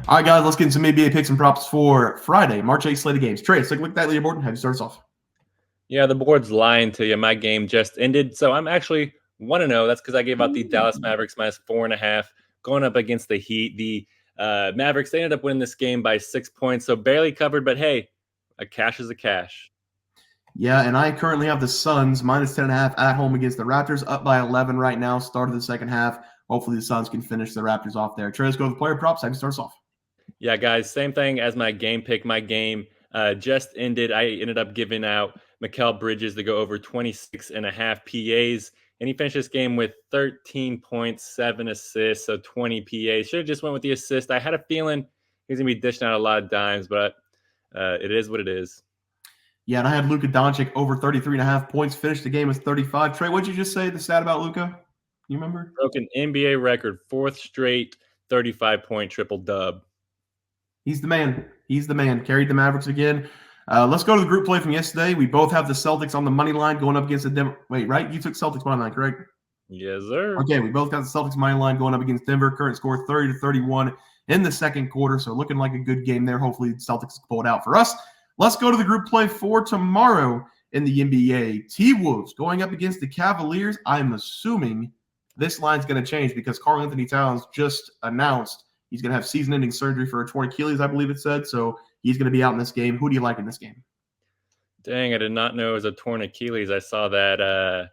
All right, guys, let's get into some NBA picks and props for Friday, March 8th slate of games. Trey, let's take a look at that leaderboard and have you start us off. Yeah, the board's lying to you. My game just ended, so I'm actually 1-0. That's because I gave out the Dallas Mavericks minus 4.5 going up against the Heat. The Mavericks, they ended up winning this game by 6 points, so barely covered, but hey, a cash is a cash. Yeah, and I currently have the Suns minus 10.5 at home against the Raptors, up by 11 right now, start of the second half. Hopefully the Suns can finish the Raptors off there. Trey, let's go with player props. Have you start us off. Yeah, guys, same thing as my game pick. My game just ended. I ended up giving out Mikal Bridges to go over 26.5 PAs. And he finished this game with 13 points, 7 assists, so 20 PAs. Should have just went with the assist. I had a feeling he's going to be dishing out a lot of dimes, but it is what it is. Yeah, and I had Luka Doncic over 33.5 points, finished the game with 35. Trey, what'd you just say, the stat about Luka? You remember? Broke an NBA record, 4th straight 35-point triple-dub. He's the man. He's the man. Carried the Mavericks again. Let's go to the group play from yesterday. We both have the Celtics on the money line going up against the Denver. Wait, right? You took Celtics money line, correct? Yes, sir. Okay, we both got the Celtics money line going up against Denver. Current score 30-31 in the second quarter, so looking like a good game there. Hopefully, the Celtics pull it out for us. Let's go to the group play for tomorrow in the NBA. T-Wolves going up against the Cavaliers. I'm assuming this line's going to change because Karl-Anthony Towns just announced he's going to have season-ending surgery for a torn Achilles, I believe it said. So he's going to be out in this game. Who do you like in this game? Dang, I did not know it was a torn Achilles. I saw that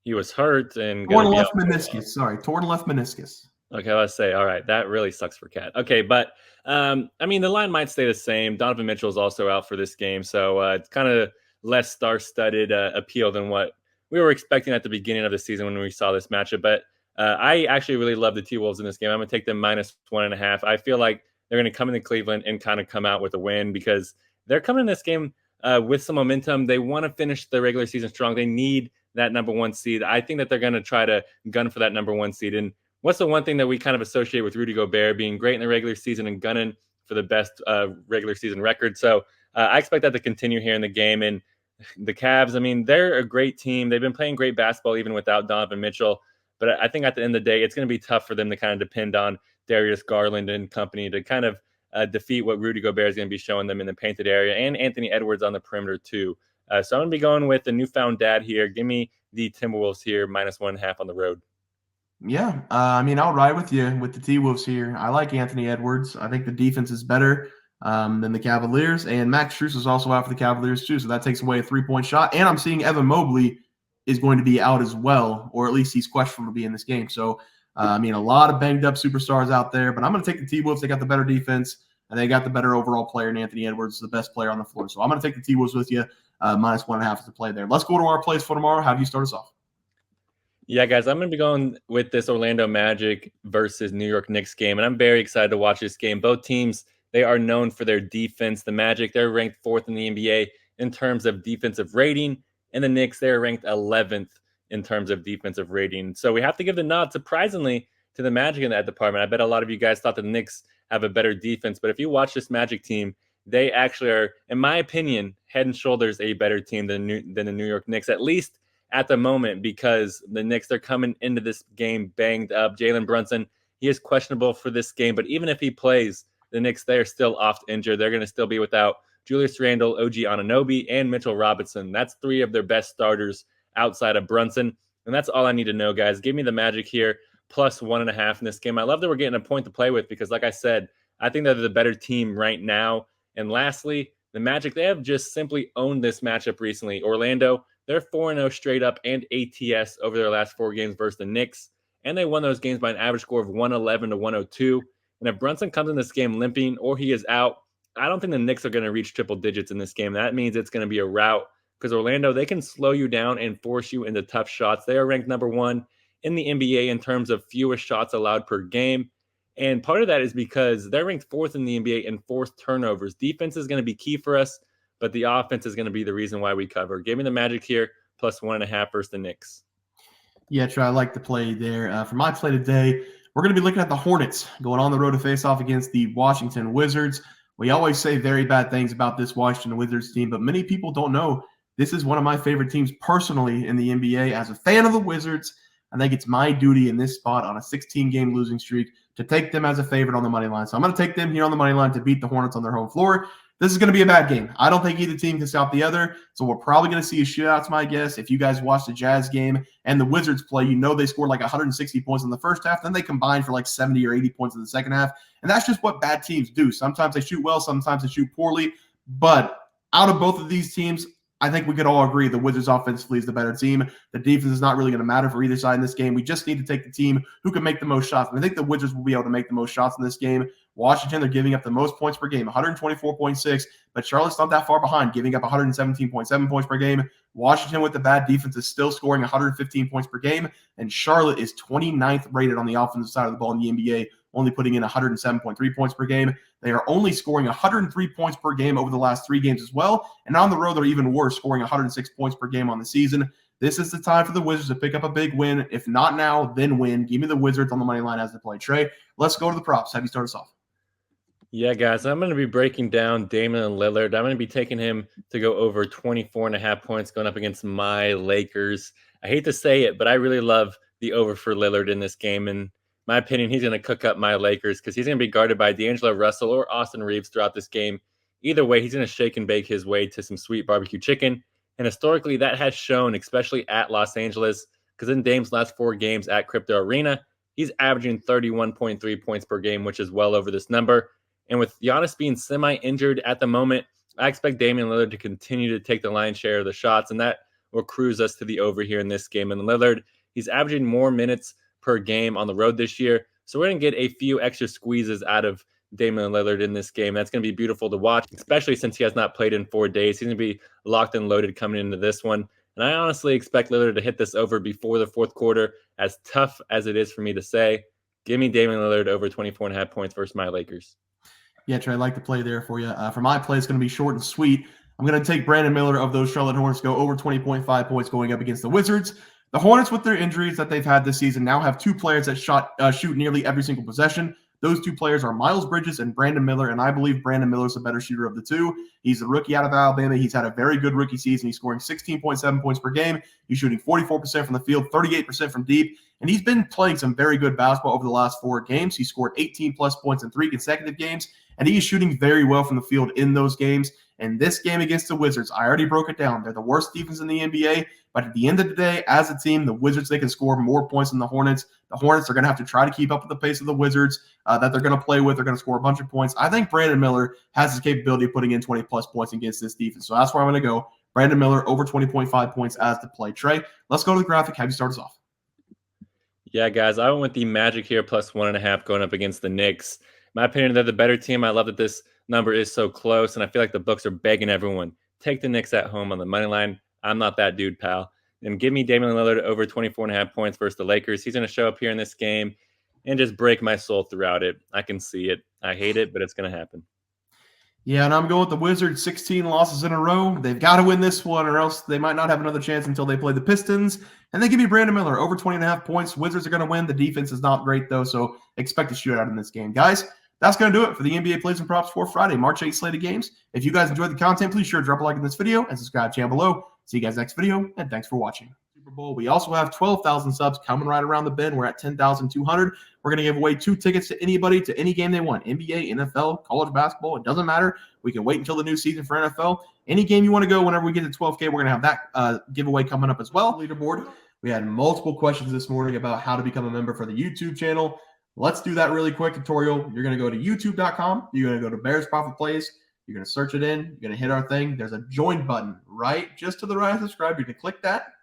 he was hurt and torn left meniscus. Sorry, torn left meniscus. Okay, let's say, all right, that really sucks for Cat. Okay, but I mean, the line might stay the same. Donovan Mitchell is also out for this game, so it's kind of less star-studded appeal than what we were expecting at the beginning of the season when we saw this matchup. But I actually really love the T-Wolves in this game. I'm going to take them minus 1.5. I feel like they're going to come into Cleveland and kind of come out with a win because they're coming in this game with some momentum. They want to finish the regular season strong. They need that number one seed. I think that they're going to try to gun for that number one seed. And what's the one thing that we kind of associate with Rudy Gobert being great in the regular season and gunning for the best regular season record? So I expect that to continue here in the game. And the Cavs, I mean, they're a great team. They've been playing great basketball even without Donovan Mitchell. But I think at the end of the day, it's going to be tough for them to kind of depend on Darius Garland and company to kind of defeat what Rudy Gobert is going to be showing them in the painted area and Anthony Edwards on the perimeter too. So I'm going to be going with the newfound dad here. Give me the Timberwolves here, minus 1.5 on the road. Yeah, I mean, I'll ride with you with the T-Wolves here. I like Anthony Edwards. I think the defense is better than the Cavaliers, and Max Strus is also out for the Cavaliers too, so that takes away a three-point shot. And I'm seeing Evan Mobley is going to be out as well, or at least he's questionable to be in this game. So, I mean, a lot of banged-up superstars out there, but I'm going to take the T-Wolves. They got the better defense, and they got the better overall player, and Anthony Edwards is the best player on the floor. So I'm going to take the T-Wolves with you, minus 1.5 to play there. Let's go to our plays for tomorrow. How do you start us off? Yeah, guys, I'm going to be going with this Orlando Magic versus New York Knicks game, and I'm very excited to watch this game. Both teams, they are known for their defense. The Magic, they're ranked 4th in the NBA in terms of defensive rating, and the Knicks, they're ranked 11th in terms of defensive rating. So we have to give the nod, surprisingly, to the Magic in that department. I bet a lot of you guys thought the Knicks have a better defense, but if you watch this Magic team, they actually are, in my opinion, head and shoulders a better team than the New York Knicks, at least at the moment, because the Knicks, they're coming into this game banged up. Jalen Brunson, he is questionable for this game, but even if he plays, the Knicks, they are still oft injured. They're going to still be without Julius Randle, OG Anunoby, and Mitchell Robinson. That's 3 of their best starters outside of Brunson, and that's all I need to know, guys. Give me the Magic here, plus 1.5 in this game. I love that we're getting a point to play with because, like I said, I think they're the better team right now. And lastly, the Magic, they have just simply owned this matchup recently. Orlando, they're 4-0 straight up and ATS over their last 4 games versus the Knicks, and they won those games by an average score of 111 to 102. And if Brunson comes in this game limping or he is out, I don't think the Knicks are going to reach triple digits in this game. That means it's going to be a rout because Orlando, they can slow you down and force you into tough shots. They are ranked number 1 in the NBA in terms of fewest shots allowed per game. And part of that is because they're ranked 4th in the NBA in forced turnovers. Defense is going to be key for us, but the offense is going to be the reason why we cover. Give me the Magic here, plus 1.5 versus the Knicks. Yeah, Trey, I like the play there. For my play today, we're going to be looking at the Hornets going on the road to face off against the Washington Wizards. We always say very bad things about this Washington Wizards team, but many people don't know this is one of my favorite teams personally in the NBA. As a fan of the Wizards, I think it's my duty in this spot on a 16-game losing streak to take them as a favorite on the money line. So I'm going to take them here on the money line to beat the Hornets on their home floor. This is going to be a bad game. I don't think either team can stop the other, so we're probably going to see a shootout, to my guess. If you guys watch the Jazz game and the Wizards play, you know they scored like 160 points in the first half, then they combined for like 70 or 80 points in the second half, and that's just what bad teams do. Sometimes they shoot well, sometimes they shoot poorly, but out of both of these teams, I think we could all agree the Wizards offensively is the better team. The defense is not really going to matter for either side in this game. We just need to take the team who can make the most shots. And I think the Wizards will be able to make the most shots in this game. Washington, they're giving up the most points per game, 124.6, but Charlotte's not that far behind, giving up 117.7 points per game. Washington, with the bad defense, is still scoring 115 points per game, and Charlotte is 29th rated on the offensive side of the ball in the NBA, only putting in 107.3 points per game. They are only scoring 103 points per game over the last 3 games as well, and on the road, they're even worse, scoring 106 points per game on the season. This is the time for the Wizards to pick up a big win. If not now, then win. Give me the Wizards on the money line as they play. Trey, let's go to the props. Have you start us off? Yeah, guys, I'm going to be breaking down Damian Lillard. I'm going to be taking him to go over 24.5 points going up against my Lakers. I hate to say it, but I really love the over for Lillard in this game. In my opinion, he's going to cook up my Lakers because he's going to be guarded by D'Angelo Russell or Austin Reeves throughout this game. Either way, he's going to shake and bake his way to some sweet barbecue chicken. And historically, that has shown, especially at Los Angeles, because in Dame's last 4 games at Crypto Arena, he's averaging 31.3 points per game, which is well over this number. And with Giannis being semi-injured at the moment, I expect Damian Lillard to continue to take the lion's share of the shots, and that will cruise us to the over here in this game. And Lillard, he's averaging more minutes per game on the road this year, so we're going to get a few extra squeezes out of Damian Lillard in this game. That's going to be beautiful to watch, especially since he has not played in 4 days. He's going to be locked and loaded coming into this one. And I honestly expect Lillard to hit this over before the fourth quarter, as tough as it is for me to say. Give me Damian Lillard over 24.5 points versus my Lakers. Yeah, Trey, I like the play there for you. For my play, it's going to be short and sweet. I'm going to take Brandon Miller of those Charlotte Hornets, go over 20.5 points going up against the Wizards. The Hornets, with their injuries that they've had this season, now have 2 players that shoot nearly every single possession. Those 2 players are Miles Bridges and Brandon Miller, and I believe Brandon Miller is the better shooter of the 2. He's a rookie out of Alabama. He's had a very good rookie season. He's scoring 16.7 points per game. He's shooting 44% from the field, 38% from deep, and he's been playing some very good basketball over the last 4 games. He scored 18-plus points in 3 consecutive games, and he is shooting very well from the field in those games. And this game against the Wizards, I already broke it down. They're the worst defense in the NBA, but at the end of the day, as a team, the Wizards, they can score more points than the Hornets. The Hornets are going to have to try to keep up with the pace of the Wizards that they're going to play with. They're going to score a bunch of points. I think Brandon Miller has the capability of putting in 20-plus points against this defense. So that's where I'm going to go. Brandon Miller over 20.5 points as the play. Trey, let's go to the graphic. Have you start us off? Yeah, guys, I went with the Magic here plus 1.5 going up against the Knicks. In my opinion, they're the better team. I love that this number is so close, and I feel like the books are begging everyone, take the Knicks at home on the money line. I'm not that dude, pal. And give me Damian Lillard over 24.5 points versus the Lakers. He's going to show up here in this game and just break my soul throughout it. I can see it. I hate it, but it's going to happen. Yeah, and I'm going with the Wizards, 16 losses in a row. They've got to win this one, or else they might not have another chance until they play the Pistons. And they give me Brandon Miller over 20.5 points. Wizards are going to win. The defense is not great, though, so expect a shootout in this game. Guys, that's going to do it for the NBA Plays and Props for Friday, March 8th slate of games. If you guys enjoyed the content, please sure drop a like in this video and subscribe down below. See you guys next video, and thanks for watching. Super Bowl. We also have 12,000 subs coming right around the bend. We're at 10,200. We're going to give away 2 tickets to anybody to any game they want. NBA, NFL, college basketball. It doesn't matter. We can wait until the new season for NFL. Any game you want to go, whenever we get to 12K, we're going to have that giveaway coming up as well. Leaderboard. We had multiple questions this morning about how to become a member for the YouTube channel. Let's do that really quick tutorial. You're going to go to youtube.com. You're going to go to Bears Profit Plays. You're going to search it in. You're going to hit our thing. There's a join button right just to the right of subscribe. You can click that.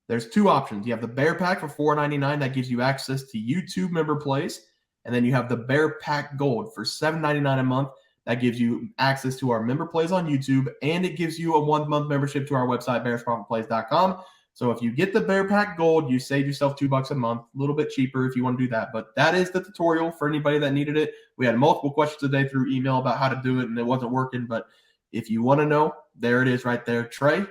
There's 2 options. You have the Bear Pack for $4.99. That gives you access to YouTube member plays. And then you have the Bear Pack Gold for $7.99 a month. That gives you access to our member plays on YouTube. And it gives you a 1-month membership to our website, bearsprofitplays.com. So if you get the Bear Pack Gold, you save yourself $2 a month, a little bit cheaper if you want to do that. But that is the tutorial for anybody that needed it. We had multiple questions today through email about how to do it, and it wasn't working. But if you want to know, there it is right there. Trey,